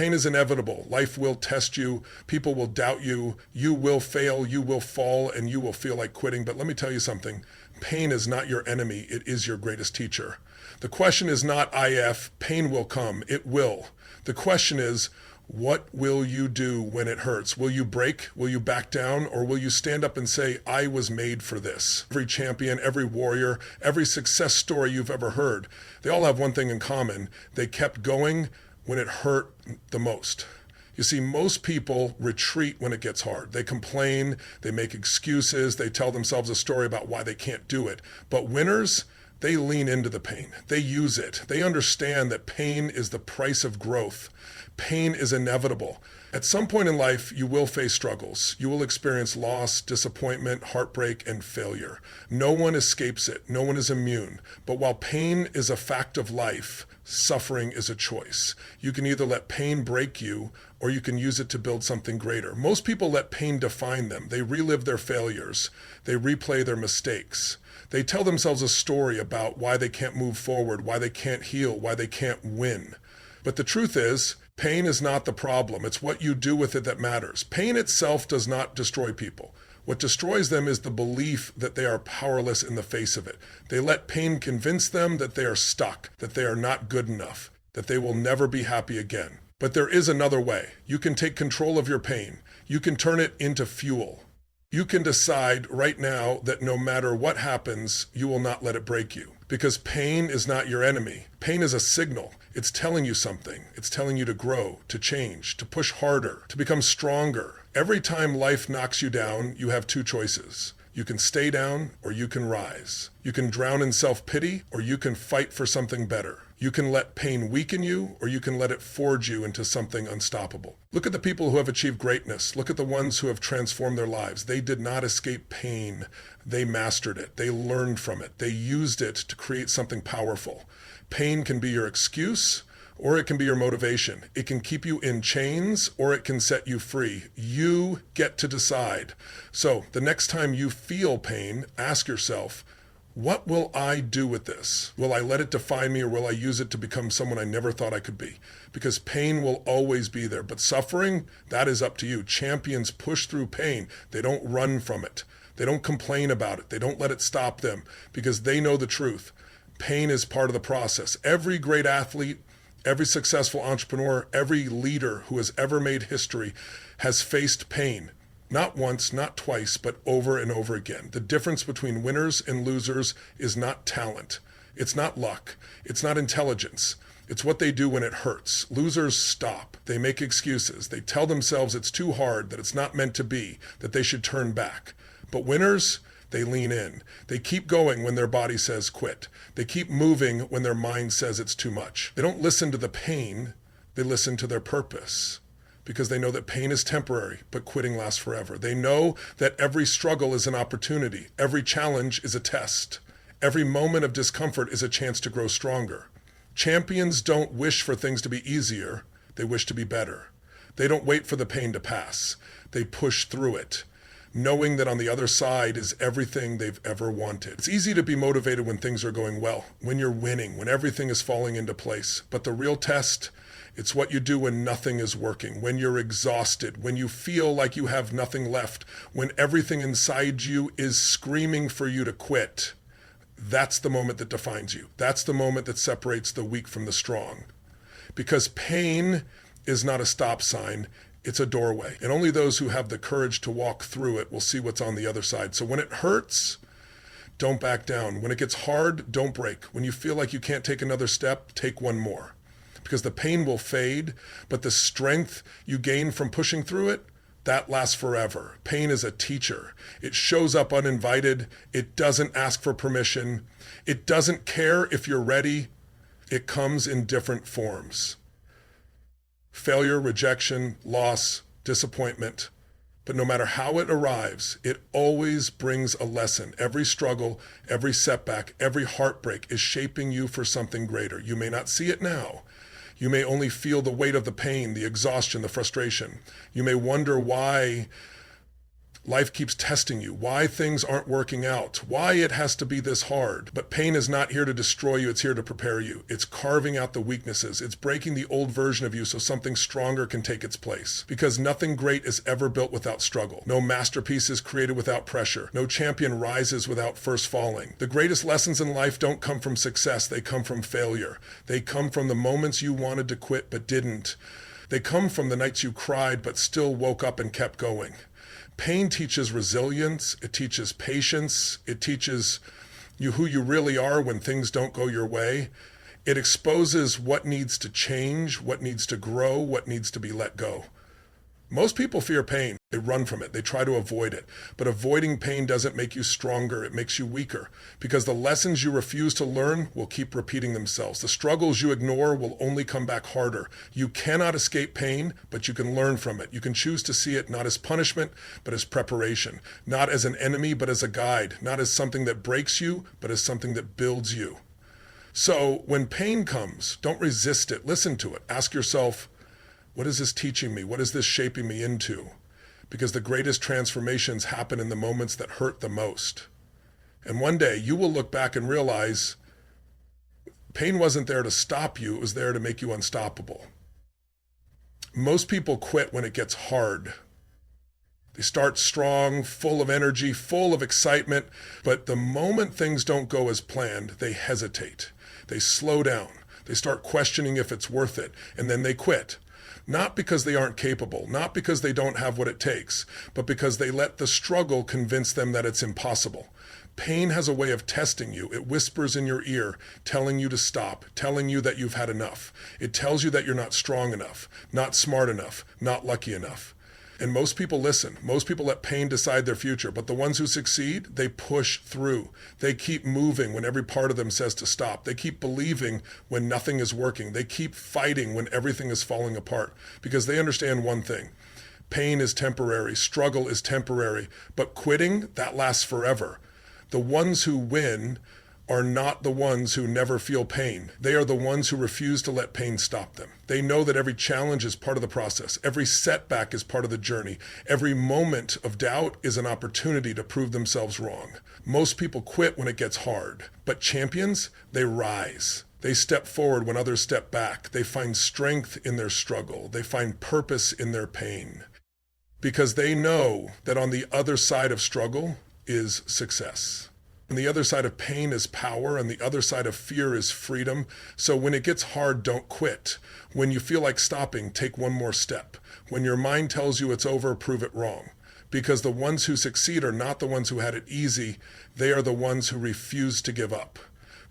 Pain is inevitable. Life will test you. People will doubt you. You will fail. You will fall, and you will feel like quitting. But let me tell you something. Pain is not your enemy. It is your greatest teacher. The question is not if. Pain will come. It will. The question is, what will you do when it hurts? Will you break? Will you back down? Or will you stand up and say, I was made for this? Every champion, every warrior, every success story you've ever heard, they all have one thing in common. They kept going when it hurt the most. You see, most people retreat when it gets hard. They complain, they make excuses, they tell themselves a story about why they can't do it. But winners, they lean into the pain. They use it. They understand that pain is the price of growth. Pain is inevitable. At some point in life, you will face struggles. You will experience loss, disappointment, heartbreak, and failure. No one escapes it. No one is immune. But while pain is a fact of life, suffering is a choice. You can either let pain break you, or you can use it to build something greater. Most people let pain define them. They relive their failures. They replay their mistakes. They tell themselves a story about why they can't move forward, why they can't heal, why they can't win. But the truth is, pain is not the problem. It's what you do with it that matters. Pain itself does not destroy people. What destroys them is the belief that they are powerless in the face of it. They let pain convince them that they are stuck, that they are not good enough, that they will never be happy again. But there is another way. You can take control of your pain. You can turn it into fuel. You can decide right now that no matter what happens, you will not let it break you. Because pain is not your enemy. Pain is a signal. It's telling you something. It's telling you to grow, to change, to push harder, to become stronger. Every time life knocks you down, you have two choices. You can stay down or you can rise. You can drown in self-pity or you can fight for something better. You can let pain weaken you or you can let it forge you into something unstoppable. Look at the people who have achieved greatness. Look at the ones who have transformed their lives. They did not escape pain. They mastered it. They learned from it. They used it to create something powerful. Pain can be your excuse or it can be your motivation. It can keep you in chains or it can set you free. You get to decide. So the next time you feel pain, ask yourself, what will I do with this? Will I let it define me or will I use it to become someone I never thought I could be? Because pain will always be there, but suffering, that is up to you. Champions push through pain. They don't run from it. They don't complain about it. They don't let it stop them because they know the truth. Pain is part of the process. Every great athlete, every successful entrepreneur, every leader who has ever made history has faced pain. Not once, not twice, but over and over again. The difference between winners and losers is not talent. It's not luck. It's not intelligence. It's what they do when it hurts. Losers stop. They make excuses. They tell themselves it's too hard, that it's not meant to be, that they should turn back. But winners, they lean in. They keep going when their body says quit. They keep moving when their mind says it's too much. They don't listen to the pain. They listen to their purpose. Because they know that pain is temporary, but quitting lasts forever. They know that every struggle is an opportunity. Every challenge is a test. Every moment of discomfort is a chance to grow stronger. Champions don't wish for things to be easier. They wish to be better. They don't wait for the pain to pass. They push through it, knowing that on the other side is everything they've ever wanted. It's easy to be motivated when things are going well, when you're winning, when everything is falling into place. But the real test, it's what you do when nothing is working, when you're exhausted, when you feel like you have nothing left, when everything inside you is screaming for you to quit. That's the moment that defines you. That's the moment that separates the weak from the strong. Because pain is not a stop sign, it's a doorway. And only those who have the courage to walk through it will see what's on the other side. So when it hurts, don't back down. When it gets hard, don't break. When you feel like you can't take another step, take one more. Because the pain will fade, but the strength you gain from pushing through it, that lasts forever. Pain is a teacher. It shows up uninvited. It doesn't ask for permission. It doesn't care if you're ready. It comes in different forms. Failure, rejection, loss, disappointment. But no matter how it arrives, it always brings a lesson. Every struggle, every setback, every heartbreak is shaping you for something greater. You may not see it now. You may only feel the weight of the pain, the exhaustion, the frustration. You may wonder why Life keeps testing you, why things aren't working out, why it has to be this hard. But pain is not here to destroy you, it's here to prepare you. It's carving out the weaknesses. It's breaking the old version of you so something stronger can take its place. Because nothing great is ever built without struggle. No masterpiece is created without pressure. No champion rises without first falling. The greatest lessons in life don't come from success, they come from failure. They come from the moments you wanted to quit but didn't. They come from the nights you cried but still woke up and kept going. Pain teaches resilience, it teaches patience, it teaches you who you really are when things don't go your way. It exposes what needs to change, what needs to grow, what needs to be let go. Most people fear pain. They run from it. They try to avoid it. But avoiding pain doesn't make you stronger. It makes you weaker. Because the lessons you refuse to learn will keep repeating themselves. The struggles you ignore will only come back harder. You cannot escape pain, but you can learn from it. You can choose to see it not as punishment, but as preparation. Not as an enemy, but as a guide. Not as something that breaks you, but as something that builds you. So when pain comes, don't resist it. Listen to it. Ask yourself, what is this teaching me? What is this shaping me into? Because the greatest transformations happen in the moments that hurt the most. And one day you will look back and realize pain wasn't there to stop you, it was there to make you unstoppable. Most people quit when it gets hard. They start strong, full of energy, full of excitement, but the moment things don't go as planned, they hesitate. They slow down. They start questioning if it's worth it, and then they quit. Not because they aren't capable, not because they don't have what it takes, but because they let the struggle convince them that it's impossible. Pain has a way of testing you. It whispers in your ear, telling you to stop, telling you that you've had enough. It tells you that you're not strong enough, not smart enough, not lucky enough. And most people listen. Most people let pain decide their future. But the ones who succeed, they push through. They keep moving when every part of them says to stop. They keep believing when nothing is working. They keep fighting when everything is falling apart. Because they understand one thing. Pain is temporary. Struggle is temporary. But quitting, that lasts forever. The ones who win are not the ones who never feel pain. They are the ones who refuse to let pain stop them. They know that every challenge is part of the process. Every setback is part of the journey. Every moment of doubt is an opportunity to prove themselves wrong. Most people quit when it gets hard, but champions, they rise. They step forward when others step back. They find strength in their struggle. They find purpose in their pain. Because they know that on the other side of struggle is success. And the other side of pain is power, and the other side of fear is freedom. So when it gets hard, don't quit. When you feel like stopping, take one more step. When your mind tells you it's over, prove it wrong. Because the ones who succeed are not the ones who had it easy. They are the ones who refuse to give up.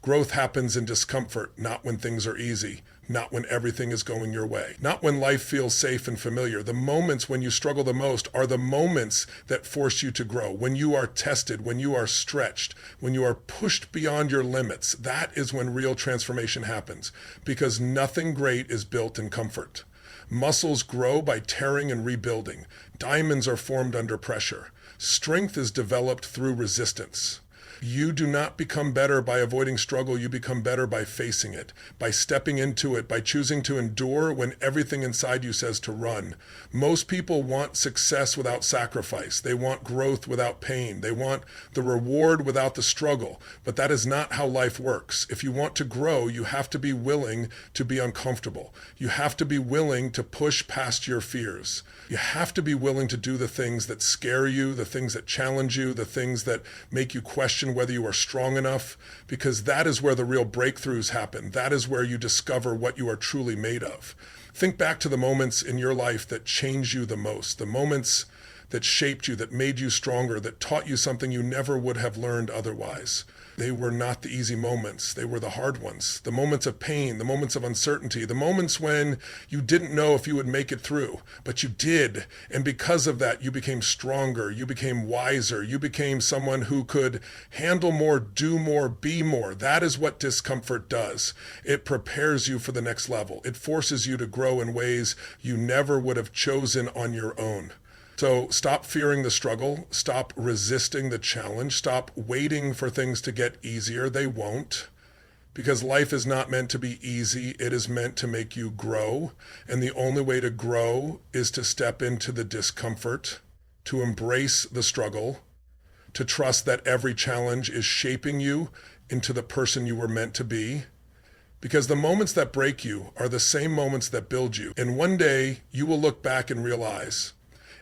Growth happens in discomfort, not when things are easy. Not when everything is going your way. Not when life feels safe and familiar. The moments when you struggle the most are the moments that force you to grow. When you are tested, when you are stretched, when you are pushed beyond your limits, that is when real transformation happens. Because nothing great is built in comfort. Muscles grow by tearing and rebuilding. Diamonds are formed under pressure. Strength is developed through resistance. You do not become better by avoiding struggle. You become better by facing it, by stepping into it, by choosing to endure when everything inside you says to run. Most people want success without sacrifice. They want growth without pain. They want the reward without the struggle. But that is not how life works. If you want to grow, you have to be willing to be uncomfortable. You have to be willing to push past your fears. You have to be willing to do the things that scare you, the things that challenge you, the things that make you question whether you are strong enough, because that is where the real breakthroughs happen. That is where you discover what you are truly made of. Think back to the moments in your life that changed you the most, the moments that shaped you, that made you stronger, that taught you something you never would have learned otherwise. They were not the easy moments. They were the hard ones. The moments of pain, the moments of uncertainty, the moments when you didn't know if you would make it through, but you did. And because of that, you became stronger. You became wiser. You became someone who could handle more, do more, be more. That is what discomfort does. It prepares you for the next level. It forces you to grow in ways you never would have chosen on your own. So stop fearing the struggle, stop resisting the challenge, stop waiting for things to get easier. They won't, because life is not meant to be easy. It is meant to make you grow. And the only way to grow is to step into the discomfort, to embrace the struggle, to trust that every challenge is shaping you into the person you were meant to be. Because the moments that break you are the same moments that build you. And one day you will look back and realize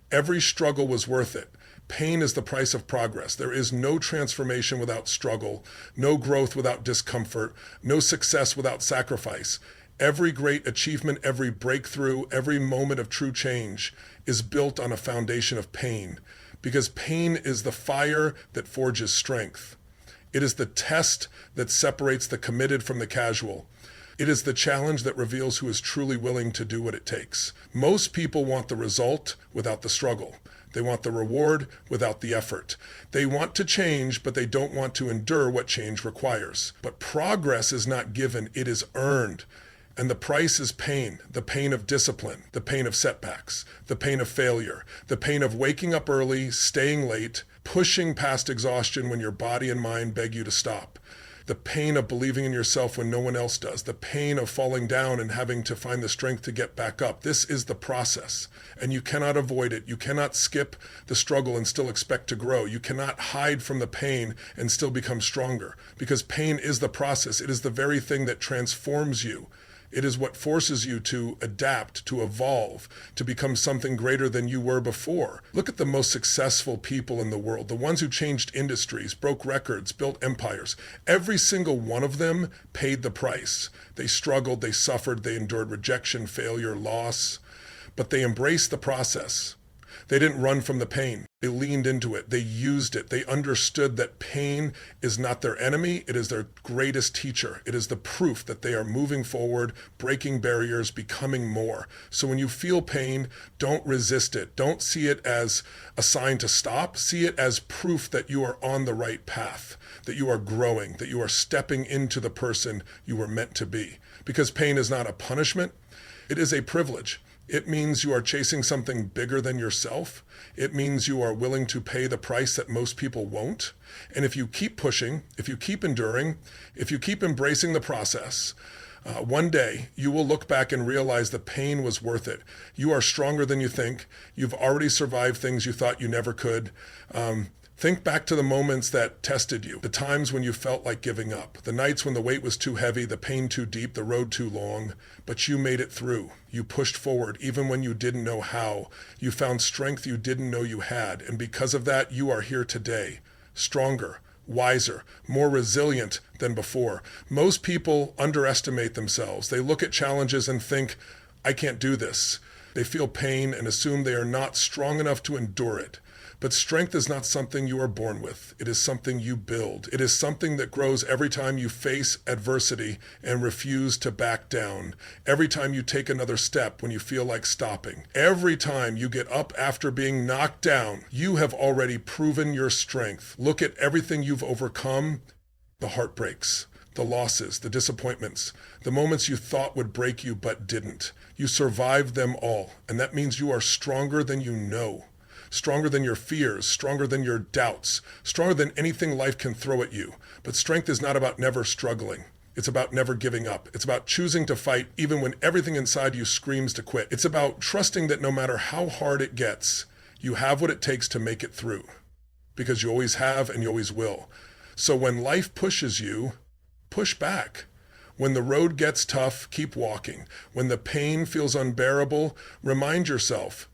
every struggle was worth it. Pain is the price of progress. There is no transformation without struggle, no growth without discomfort, no success without sacrifice. Every great achievement, every breakthrough, every moment of true change is built on a foundation of pain, because pain is the fire that forges strength. It is the test that separates the committed from the casual. It is the challenge that reveals who is truly willing to do what it takes. Most people want the result without the struggle. They want the reward without the effort. They want to change, but they don't want to endure what change requires. But progress is not given, it is earned. And the price is pain, the pain of discipline, the pain of setbacks, the pain of failure, the pain of waking up early, staying late, pushing past exhaustion when your body and mind beg you to stop, the pain of believing in yourself when no one else does, the pain of falling down and having to find the strength to get back up. This is the process, and you cannot avoid it. You cannot skip the struggle and still expect to grow. You cannot hide from the pain and still become stronger, because pain is the process. It is the very thing that transforms you. It is what forces you to adapt, to evolve, to become something greater than you were before. Look at the most successful people in the world, the ones who changed industries, broke records, built empires. Every single one of them paid the price. They struggled, they suffered, they endured rejection, failure, loss, but they embraced the process. They didn't run from the pain. They leaned into it. They used it. They understood that pain is not their enemy. It is their greatest teacher. It is the proof that they are moving forward, breaking barriers, becoming more. So when you feel pain, don't resist it. Don't see it as a sign to stop. See it as proof that you are on the right path, that you are growing, that you are stepping into the person you were meant to be. Because pain is not a punishment. It is a privilege. It means you are chasing something bigger than yourself. It means you are willing to pay the price that most people won't. And if you keep pushing, if you keep enduring, if you keep embracing the process, one day you will look back and realize the pain was worth it. You are stronger than you think. You've already survived things you thought you never could. Think back to the moments that tested you, the times when you felt like giving up, the nights when the weight was too heavy, the pain too deep, the road too long, but you made it through. You pushed forward even when you didn't know how. You found strength you didn't know you had, and because of that, you are here today, stronger, wiser, more resilient than before. Most people underestimate themselves. They look at challenges and think, I can't do this. They feel pain and assume they are not strong enough to endure it. But strength is not something you are born with. It is something you build. It is something that grows every time you face adversity and refuse to back down. Every time you take another step when you feel like stopping. Every time you get up after being knocked down, you have already proven your strength. Look at everything you've overcome, the heartbreaks, the losses, the disappointments, the moments you thought would break you but didn't. You survived them all, and that means you are stronger than you know. Stronger than your fears, stronger than your doubts, stronger than anything life can throw at you. But strength is not about never struggling. It's about never giving up. It's about choosing to fight even when everything inside you screams to quit. It's about trusting that no matter how hard it gets, you have what it takes to make it through. Because you always have and you always will. So when life pushes you, push back. When the road gets tough, keep walking. When the pain feels unbearable, remind yourself,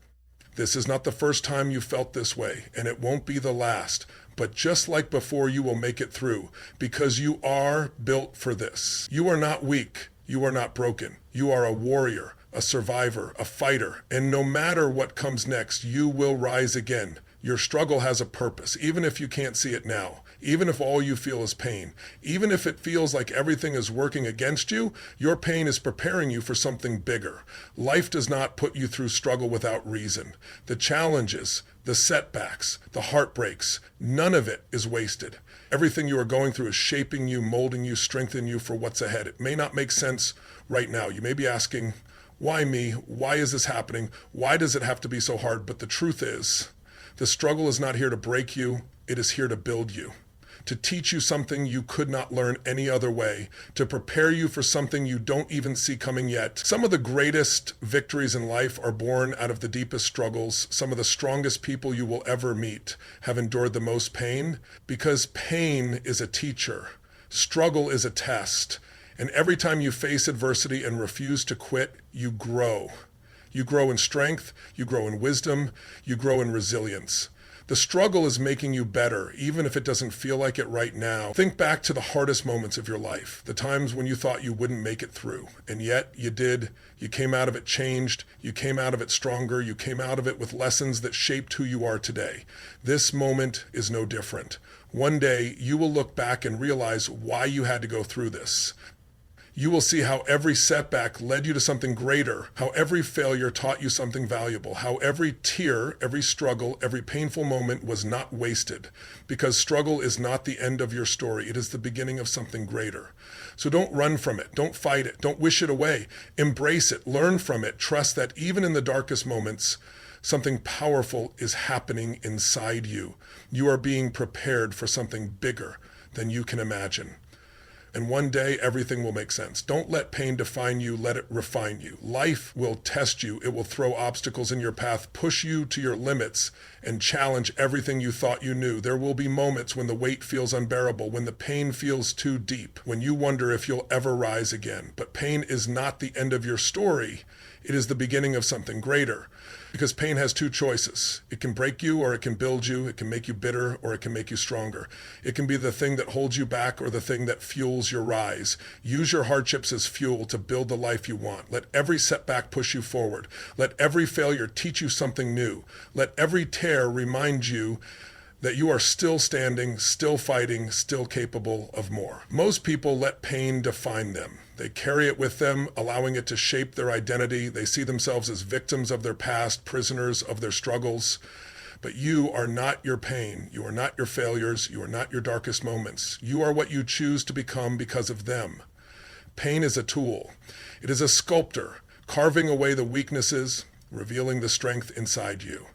this is not the first time you felt this way, and it won't be the last. But just like before, you will make it through, because you are built for this. You are not weak. You are not broken. You are a warrior, a survivor, a fighter. And no matter what comes next, you will rise again. Your struggle has a purpose, even if you can't see it now. Even if all you feel is pain, even if it feels like everything is working against you, your pain is preparing you for something bigger. Life does not put you through struggle without reason. The challenges, the setbacks, the heartbreaks, none of it is wasted. Everything you are going through is shaping you, molding you, strengthening you for what's ahead. It may not make sense right now. You may be asking, why me? Why is this happening? Why does it have to be so hard? But the truth is, the struggle is not here to break you. It is here to build you. to teach you something you could not learn any other way, to prepare you for something you don't even see coming yet. Some of the greatest victories in life are born out of the deepest struggles. Some of the strongest people you will ever meet have endured the most pain, because pain is a teacher. Struggle is a test. And every time you face adversity and refuse to quit, you grow. You grow in strength, you grow in wisdom, you grow in resilience. The struggle is making you better, even if it doesn't feel like it right now. Think back to the hardest moments of your life, the times when you thought you wouldn't make it through, and yet you did. You came out of it changed, you came out of it stronger, you came out of it with lessons that shaped who you are today. This moment is no different. One day, you will look back and realize why you had to go through this. You will see how every setback led you to something greater, how every failure taught you something valuable, how every tear, every struggle, every painful moment was not wasted, because struggle is not the end of your story. It is the beginning of something greater. So don't run from it. Don't fight it. Don't wish it away. Embrace it. Learn from it. Trust that even in the darkest moments, something powerful is happening inside you. You are being prepared for something bigger than you can imagine. And one day, everything will make sense. Don't let pain define you, let it refine you. Life will test you. It will throw obstacles in your path, push you to your limits, and challenge everything you thought you knew. There will be moments when the weight feels unbearable, when the pain feels too deep, when you wonder if you'll ever rise again. But pain is not the end of your story. It is the beginning of something greater. Because pain has two choices. It can break you or it can build you. It can make you bitter or it can make you stronger. It can be the thing that holds you back or the thing that fuels your rise. Use your hardships as fuel to build the life you want. Let every setback push you forward. Let every failure teach you something new. Let every tear remind you that you are still standing, still fighting, still capable of more. Most people let pain define them. They carry it with them, allowing it to shape their identity. They see themselves as victims of their past, prisoners of their struggles. But you are not your pain. You are not your failures. You are not your darkest moments. You are what you choose to become because of them. Pain is a tool. It is a sculptor, carving away the weaknesses, revealing the strength inside you.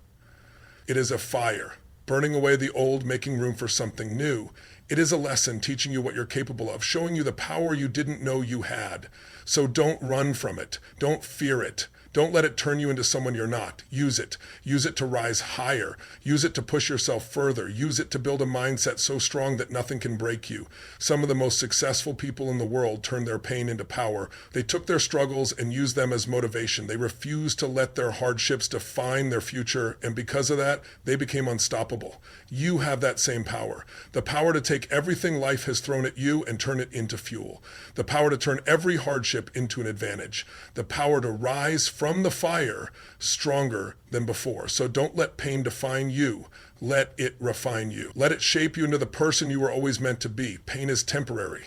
It is a fire, burning away the old, making room for something new. It is a lesson teaching you what you're capable of, showing you the power you didn't know you had. So don't run from it. Don't fear it. Don't let it turn you into someone you're not. Use it. Use it to rise higher. Use it to push yourself further. Use it to build a mindset so strong that nothing can break you. Some of the most successful people in the world turned their pain into power. They took their struggles and used them as motivation. They refused to let their hardships define their future, and because of that, they became unstoppable. You have that same power. The power to take everything life has thrown at you and turn it into fuel. The power to turn every hardship into an advantage. The power to rise from the fire stronger than before. So don't let pain define you. Let it refine you. Let it shape you into the person you were always meant to be. Pain is temporary,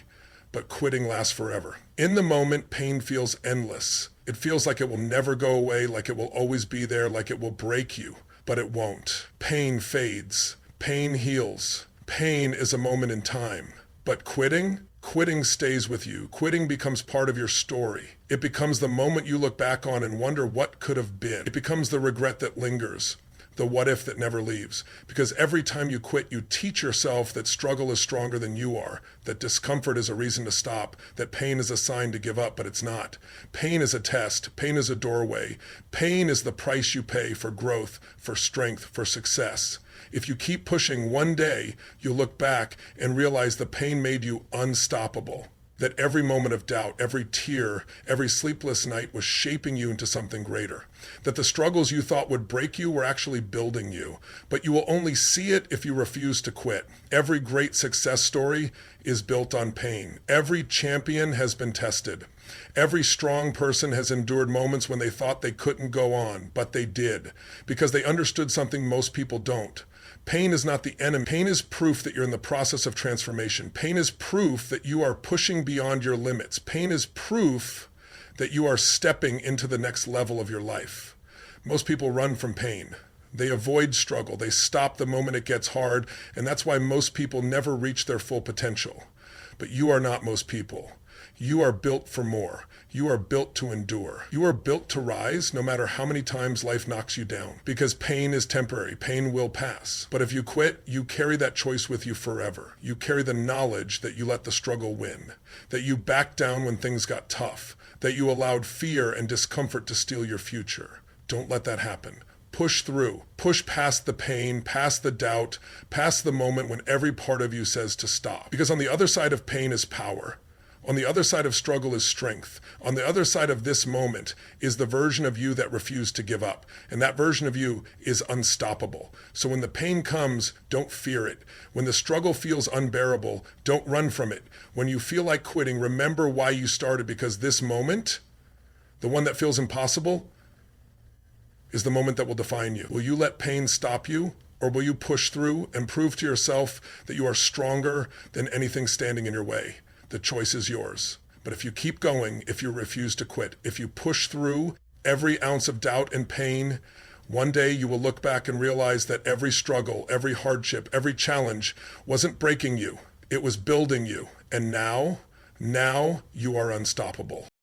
but quitting lasts forever. In the moment, pain feels endless. It feels like it will never go away, like it will always be there, like it will break you, but it won't. Pain fades. Pain heals. Pain is a moment in time. But quitting stays with you. Quitting becomes part of your story. It becomes the moment you look back on and wonder what could have been. It becomes the regret that lingers, the what if that never leaves. Because every time you quit, you teach yourself that struggle is stronger than you are, that discomfort is a reason to stop, that pain is a sign to give up, but it's not. Pain is a test. Pain is a doorway. Pain is the price you pay for growth, for strength, for success. If you keep pushing, one day you'll look back and realize the pain made you unstoppable. That every moment of doubt, every tear, every sleepless night was shaping you into something greater. That the struggles you thought would break you were actually building you. But you will only see it if you refuse to quit. Every great success story is built on pain. Every champion has been tested. Every strong person has endured moments when they thought they couldn't go on, but they did, because they understood something most people don't. Pain is not the enemy. Pain is proof that you're in the process of transformation. Pain is proof that you are pushing beyond your limits. Pain is proof that you are stepping into the next level of your life. Most people run from pain. They avoid struggle. They stop the moment it gets hard, and that's why most people never reach their full potential. But you are not most people. You are built for more. You are built to endure. You are built to rise no matter how many times life knocks you down, because pain is temporary. Pain will pass. But if you quit, you carry that choice with you forever. You carry the knowledge that you let the struggle win, that you backed down when things got tough, that you allowed fear and discomfort to steal your future. Don't let that happen. Push through. Push past the pain, past the doubt, past the moment when every part of you says to stop. Because on the other side of pain is power. On the other side of struggle is strength. On the other side of this moment is the version of you that refused to give up. And that version of you is unstoppable. So when the pain comes, don't fear it. When the struggle feels unbearable, don't run from it. When you feel like quitting, remember why you started, because this moment, the one that feels impossible, is the moment that will define you. Will you let pain stop you, or will you push through and prove to yourself that you are stronger than anything standing in your way? The choice is yours. But if you keep going, if you refuse to quit, if you push through every ounce of doubt and pain, one day you will look back and realize that every struggle, every hardship, every challenge wasn't breaking you. It was building you. And now you are unstoppable.